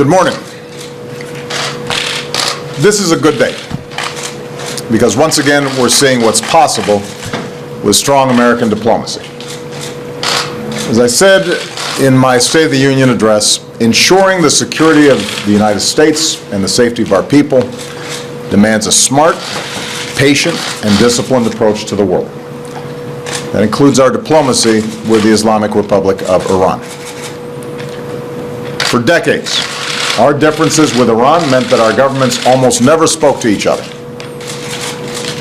Good morning. This is a good day because once again we're seeing what's possible with strong American diplomacy. As I said in my State of the Union address, ensuring the security of the United States and the safety of our people demands a smart, patient, and disciplined approach to the world. That includes our diplomacy with the Islamic Republic of Iran. For decades, our differences with Iran meant that our governments almost never spoke to each other.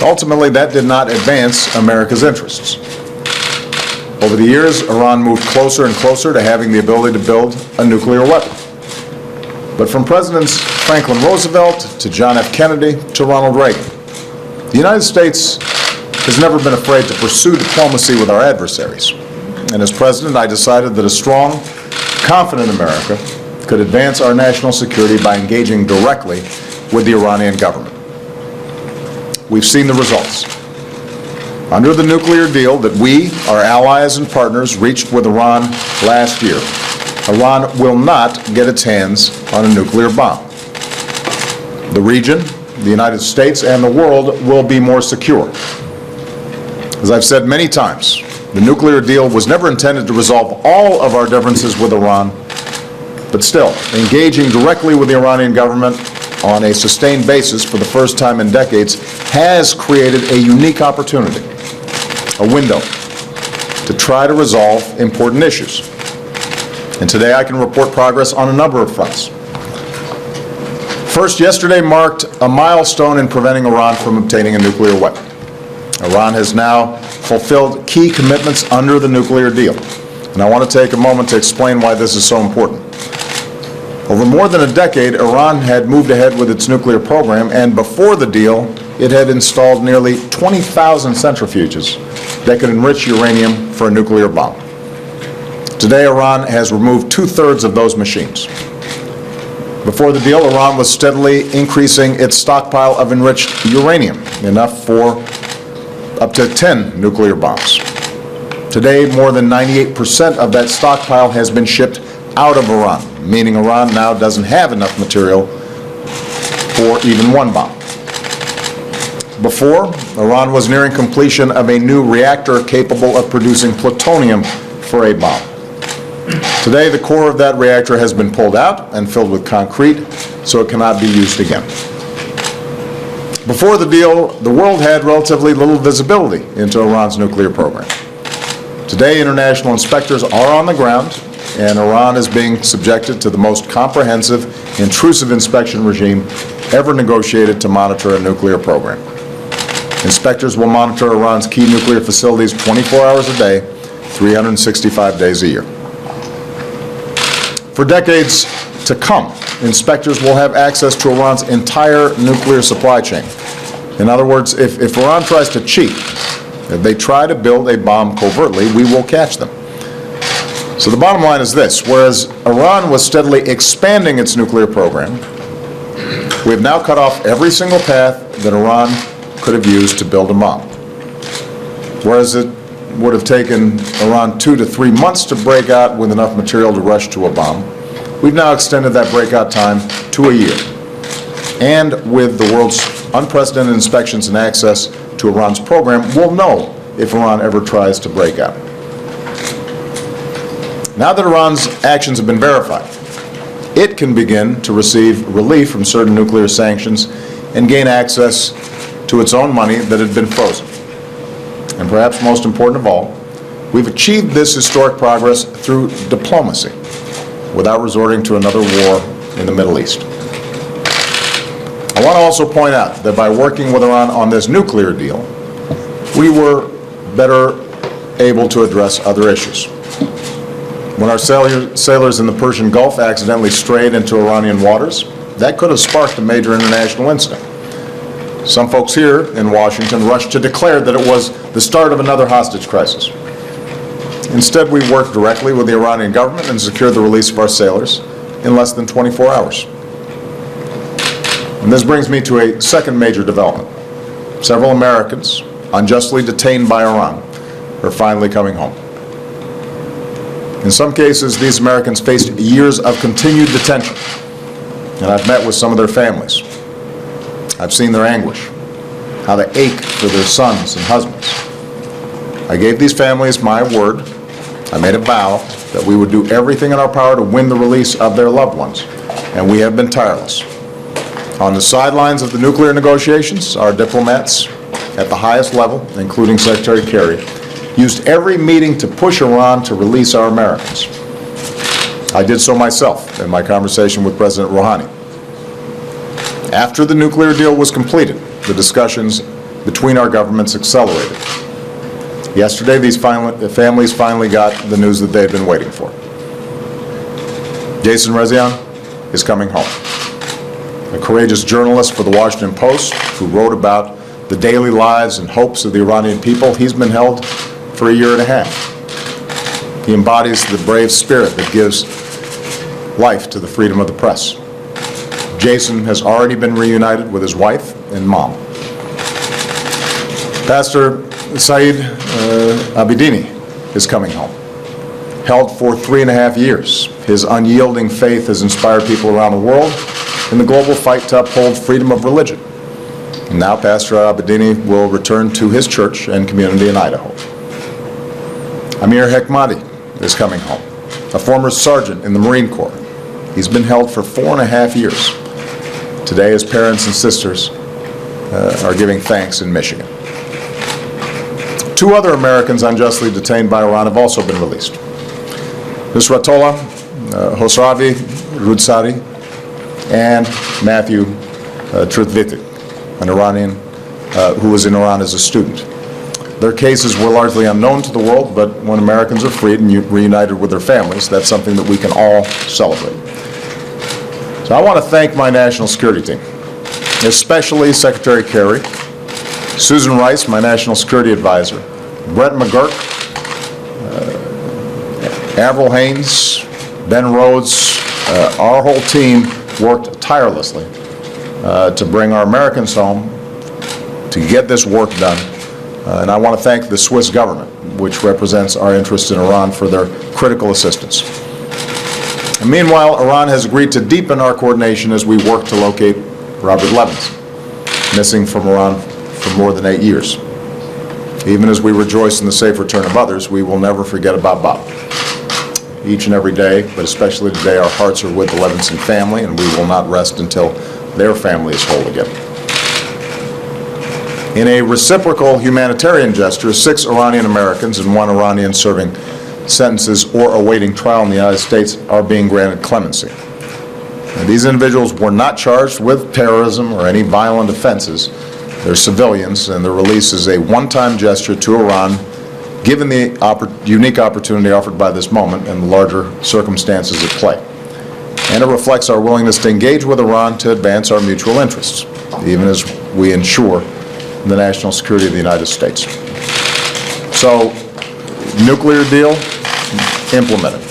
Ultimately, that did not advance America's interests. Over the years, Iran moved closer and closer to having the ability to build a nuclear weapon. But from Presidents Franklin Roosevelt to John F. Kennedy to Ronald Reagan, the United States has never been afraid to pursue diplomacy with our adversaries. And as President, I decided that a strong, confident America could advance our national security by engaging directly with the Iranian government. We've seen the results. Under the nuclear deal that we, our allies and partners, reached with Iran last year, Iran will not get its hands on a nuclear bomb. The region, the United States, and the world will be more secure. As I've said many times, the nuclear deal was never intended to resolve all of our differences with Iran, but still, engaging directly with the Iranian government on a sustained basis for the first time in decades has created a unique opportunity, a window, to try to resolve important issues. And today I can report progress on a number of fronts. First, yesterday marked a milestone in preventing Iran from obtaining a nuclear weapon. Iran has now fulfilled key commitments under the nuclear deal. And I want to take a moment to explain why this is so important. Over more than a decade, Iran had moved ahead with its nuclear program, and before the deal, it had installed nearly 20,000 centrifuges that could enrich uranium for a nuclear bomb. Today, Iran has removed 2/3 of those machines. Before the deal, Iran was steadily increasing its stockpile of enriched uranium, enough for up to 10 nuclear bombs. Today, more than 98% of that stockpile has been shipped out of Iran, meaning Iran now doesn't have enough material for even one bomb. Before, Iran was nearing completion of a new reactor capable of producing plutonium for a bomb. Today, the core of that reactor has been pulled out and filled with concrete, so it cannot be used again. Before the deal, the world had relatively little visibility into Iran's nuclear program. Today, international inspectors are on the ground, and Iran is being subjected to the most comprehensive, intrusive inspection regime ever negotiated to monitor a nuclear program. Inspectors will monitor Iran's key nuclear facilities 24 hours a day, 365 days a year. For decades to come, inspectors will have access to Iran's entire nuclear supply chain. In other words, if Iran tries to cheat, if they try to build a bomb covertly, we will catch them. So the bottom line is this: whereas Iran was steadily expanding its nuclear program, we have now cut off every single path that Iran could have used to build a bomb. Whereas it would have taken Iran 2 to 3 months to break out with enough material to rush to a bomb, we've now extended that breakout time to a year. And with the world's unprecedented inspections and access to Iran's program, we'll know if Iran ever tries to break out. Now that Iran's actions have been verified, it can begin to receive relief from certain nuclear sanctions and gain access to its own money that had been frozen. And perhaps most important of all, we've achieved this historic progress through diplomacy without resorting to another war in the Middle East. I want to also point out that by working with Iran on this nuclear deal, we were better able to address other issues. When our sailors in the Persian Gulf accidentally strayed into Iranian waters, that could have sparked a major international incident. Some folks here in Washington rushed to declare that it was the start of another hostage crisis. Instead, we worked directly with the Iranian government and secured the release of our sailors in less than 24 hours. And this brings me to a second major development. Several Americans, unjustly detained by Iran, are finally coming home. In some cases, these Americans faced years of continued detention, and I've met with some of their families. I've seen their anguish, how they ache for their sons and husbands. I gave these families my word. I made a vow that we would do everything in our power to win the release of their loved ones, and we have been tireless. On the sidelines of the nuclear negotiations, our diplomats at the highest level, including Secretary Kerry, used every meeting to push Iran to release our Americans. I did so myself in my conversation with President Rouhani. After the nuclear deal was completed, the discussions between our governments accelerated. Yesterday, these families finally got the news that they had been waiting for. Jason Rezaian is coming home. A courageous journalist for the Washington Post who wrote about the daily lives and hopes of the Iranian people. He's been held for a year and a half. He embodies the brave spirit that gives life to the freedom of the press. Jason has already been reunited with his wife and mom. Pastor Saeed Abedini is coming home. Held for 3.5 years, his unyielding faith has inspired people around the world in the global fight to uphold freedom of religion. And now Pastor Abedini will return to his church and community in Idaho. Amir Hekmati is coming home, a former sergeant in the Marine Corps. He's been held for 4.5 years. Today, his parents and sisters are giving thanks in Michigan. 2 other Americans unjustly detained by Iran have also been released. Nusratollah Hosravi Rudsari and Matthew Trithvitik, an Iranian who was in Iran as a student. Their cases were largely unknown to the world, but when Americans are freed and reunited with their families, that's something that we can all celebrate. So I want to thank my national security team, especially Secretary Kerry, Susan Rice, my national security advisor, Brent McGurk, Avril Haines, Ben Rhodes. Our whole team worked tirelessly to bring our Americans home, to get this work done. And I want to thank the Swiss government, which represents our interests in Iran, for their critical assistance. And meanwhile, Iran has agreed to deepen our coordination as we work to locate Robert Levinson, missing from Iran for more than 8 years. Even as we rejoice in the safe return of others, we will never forget about Bob. Each and every day, but especially today, our hearts are with the Levinson family, and we will not rest until their family is whole again. In a reciprocal humanitarian gesture, 6 Iranian Americans and 1 Iranian serving sentences or awaiting trial in the United States are being granted clemency. And these individuals were not charged with terrorism or any violent offenses. They're civilians, and their release is a one-time gesture to Iran, given the unique opportunity offered by this moment and the larger circumstances at play. And it reflects our willingness to engage with Iran to advance our mutual interests, even as we ensure the national security of the United States. So, nuclear deal implemented.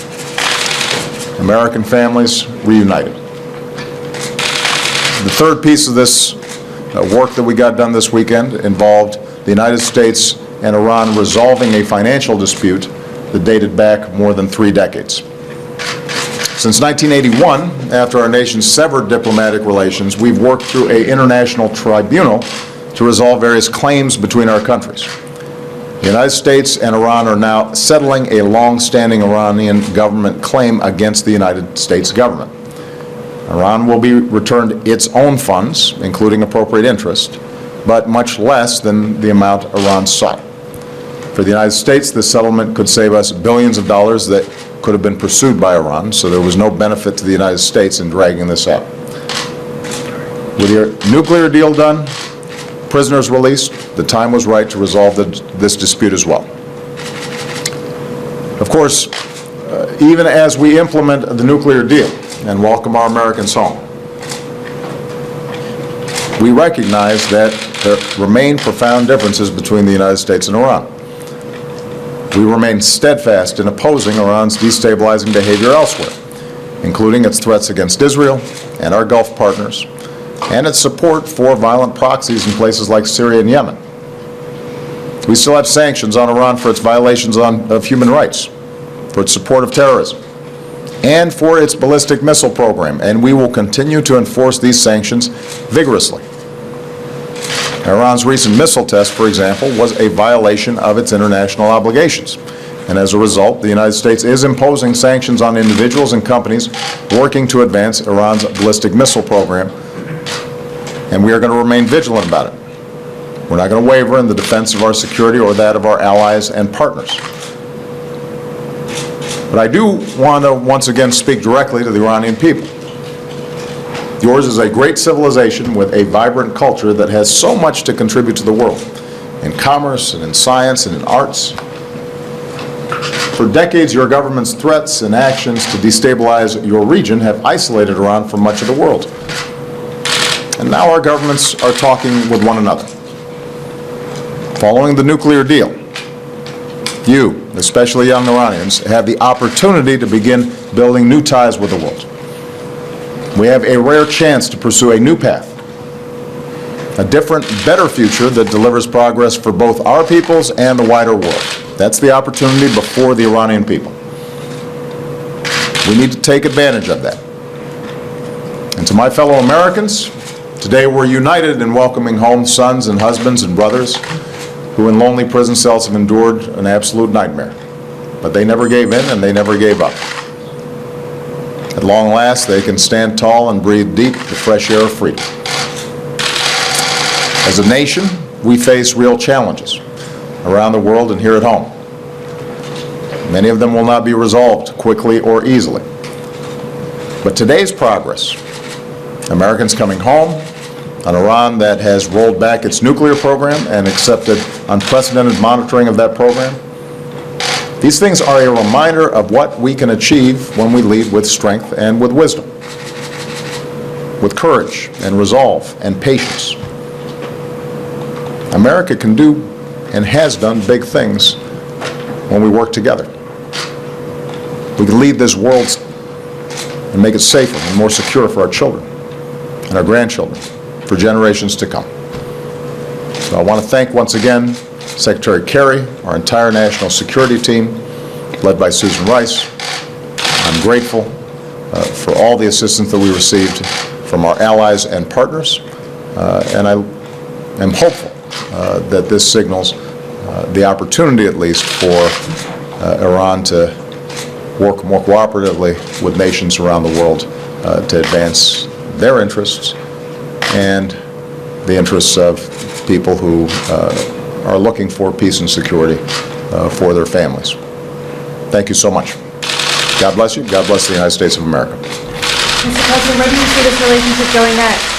American families reunited. The third piece of this work that we got done this weekend involved the United States and Iran resolving a financial dispute that dated back more than 3 decades. Since 1981, after our nations severed diplomatic relations, we've worked through an international tribunal to resolve various claims between our countries. The United States and Iran are now settling a long-standing Iranian government claim against the United States government. Iran will be returned its own funds, including appropriate interest, but much less than the amount Iran sought. For the United States, this settlement could save us billions of dollars that could have been pursued by Iran, so there was no benefit to the United States in dragging this out. With your nuclear deal done, prisoners released, the time was right to resolve this dispute as well. Of course, even as we implement the nuclear deal and welcome our Americans home, we recognize that there remain profound differences between the United States and Iran. We remain steadfast in opposing Iran's destabilizing behavior elsewhere, including its threats against Israel and our Gulf partners, and its support for violent proxies in places like Syria and Yemen. We still have sanctions on Iran for its violations of human rights, for its support of terrorism, and for its ballistic missile program, and we will continue to enforce these sanctions vigorously. Iran's recent missile test, for example, was a violation of its international obligations. And as a result, the United States is imposing sanctions on individuals and companies working to advance Iran's ballistic missile program, and we are going to remain vigilant about it. We're not going to waver in the defense of our security or that of our allies and partners. But I do want to once again speak directly to the Iranian people. Yours is a great civilization with a vibrant culture that has so much to contribute to the world, in commerce and in science and in arts. For decades, your government's threats and actions to destabilize your region have isolated Iran from much of the world. And now our governments are talking with one another. Following the nuclear deal, you, especially young Iranians, have the opportunity to begin building new ties with the world. We have a rare chance to pursue a new path, a different, better future that delivers progress for both our peoples and the wider world. That's the opportunity before the Iranian people. We need to take advantage of that. And to my fellow Americans, today we're united in welcoming home sons and husbands and brothers who in lonely prison cells have endured an absolute nightmare. But they never gave in and they never gave up. At long last, they can stand tall and breathe deep the fresh air of freedom. As a nation, we face real challenges around the world and here at home. Many of them will not be resolved quickly or easily. But today's progress, Americans coming home, an Iran that has rolled back its nuclear program and accepted unprecedented monitoring of that program, these things are a reminder of what we can achieve when we lead with strength and with wisdom, with courage and resolve and patience. America can do and has done big things when we work together. We can lead this world and make it safer and more secure for our children and our grandchildren for generations to come. So I want to thank once again Secretary Kerry, our entire national security team, led by Susan Rice. I'm grateful for all the assistance that we received from our allies and partners, and I am hopeful that this signals the opportunity, at least, for Iran to work more cooperatively with nations around the world to advance their interests and the interests of people who are looking for peace and security for their families. Thank you so much. God bless you. God bless the United States of America. Mr. President, where do you see this relationship going next?